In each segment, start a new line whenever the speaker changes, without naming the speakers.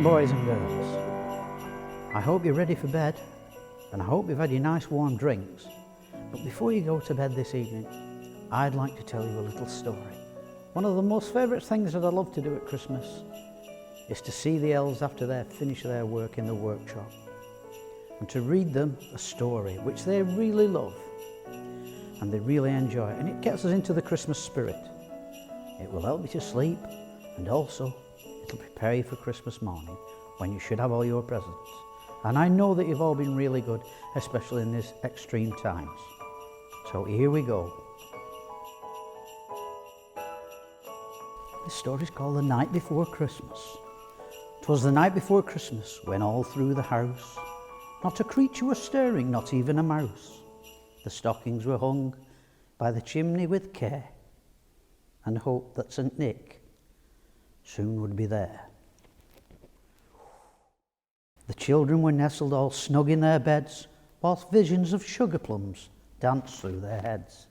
evening, boys and girls. I hope you're ready for bed, and I hope you've had your nice warm drinks. But before you go to bed this evening, I'd like to tell you a little story. One of the most favourite things that I love to do at Christmas is to see the elves after they finish their work in the workshop, and to read them a story which they really love and they really enjoy, and it gets us into the Christmas spirit. It will help you to sleep, and also it'll prepare you for Christmas morning when you should have all your presents. And I know that you've all been really good, especially in these extreme times. So here we go. This story is called The Night Before Christmas. 'Twas the night before Christmas, when all through the house not a creature was stirring, not even a mouse. The stockings were hung by the chimney with care, and hoped that St. Nick soon would be there. The children were nestled all snug in their beds, whilst visions of sugar plums danced through their heads.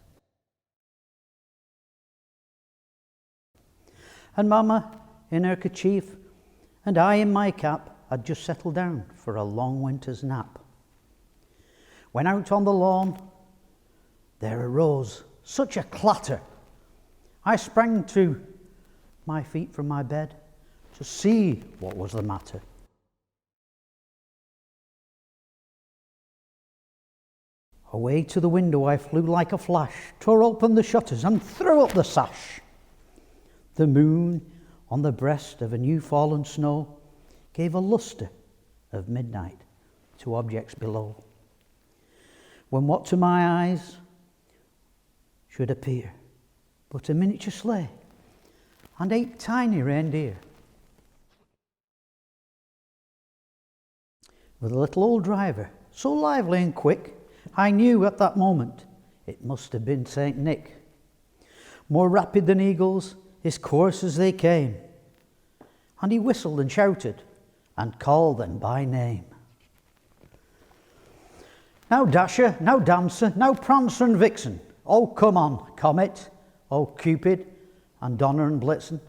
And Mama, in her kerchief, and I in my cap, had just settled down for a long winter's nap. When out on the lawn there arose such a clatter, I sprang to my feet from my bed to see what was the matter. Away to the window I flew like a flash, tore open the shutters and threw up the sash. The moon on the breast of a new fallen snow gave a lustre of midnight to objects below, when what to my eyes should appear but a miniature sleigh and 8 tiny reindeer, with a little old driver so lively and quick, I knew at that moment it must have been St. Nick. More rapid than eagles, his coursers they came, and he whistled and shouted and called them by name. Now Dasher, now Dancer, now Prancer and Vixen, oh come on, Comet, oh Cupid, and Donner and Blitzen.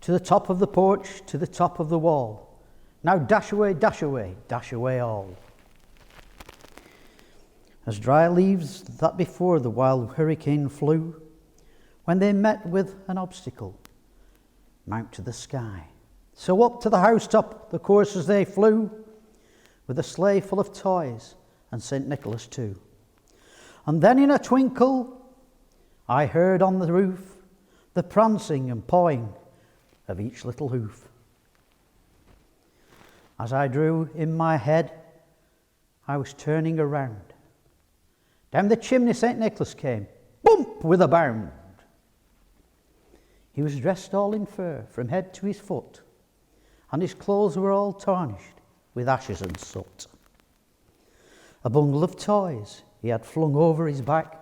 To the top of the porch, to the top of the wall, now dash away, dash away, dash away all. As dry leaves that before the wild hurricane flew, when they met with an obstacle, mount to the sky. So up to the housetop the coursers they flew, with a sleigh full of toys and St. Nicholas too. And then in a twinkle I heard on the roof the prancing and pawing of each little hoof. As I drew in my head, I was turning around. Down the chimney St. Nicholas came, bump with a bound. He was dressed all in fur from head to his foot, and his clothes were all tarnished with ashes and soot. A bundle of toys he had flung over his back,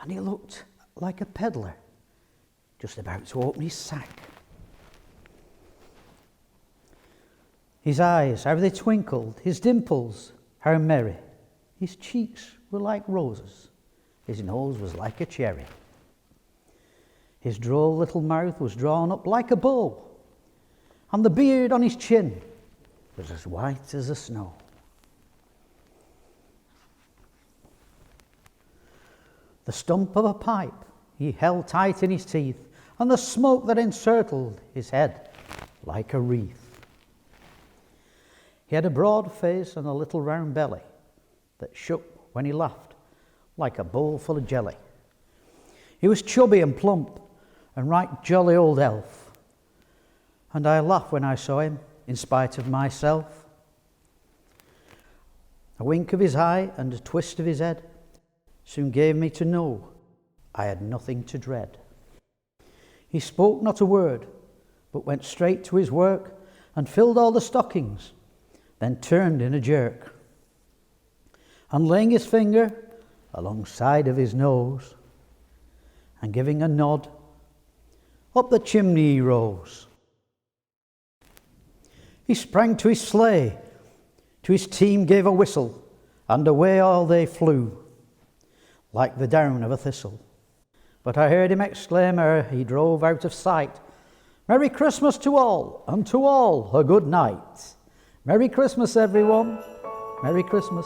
and he looked like a peddler just about to open his sack. His eyes, how they twinkled, his dimples, how merry. His cheeks were like roses, his nose was like a cherry. His droll little mouth was drawn up like a bow, and the beard on his chin was as white as the snow. The stump of a pipe he held tight in his teeth, and the smoke that encircled his head like a wreath. He had a broad face and a little round belly that shook when he laughed like a bowl full of jelly. He was chubby and plump and right jolly old elf, and I laughed when I saw him in spite of myself. A wink of his eye and a twist of his head soon gave me to know I had nothing to dread. He spoke not a word, but went straight to his work and filled all the stockings, then turned in a jerk, and laying his finger alongside of his nose and giving a nod, up the chimney he rose. He sprang to his sleigh, to his team gave a whistle, and away all they flew, like the down of a thistle. But I heard him exclaim ere he drove out of sight, Merry Christmas to all, and to all a good night. Merry Christmas, everyone. Merry Christmas.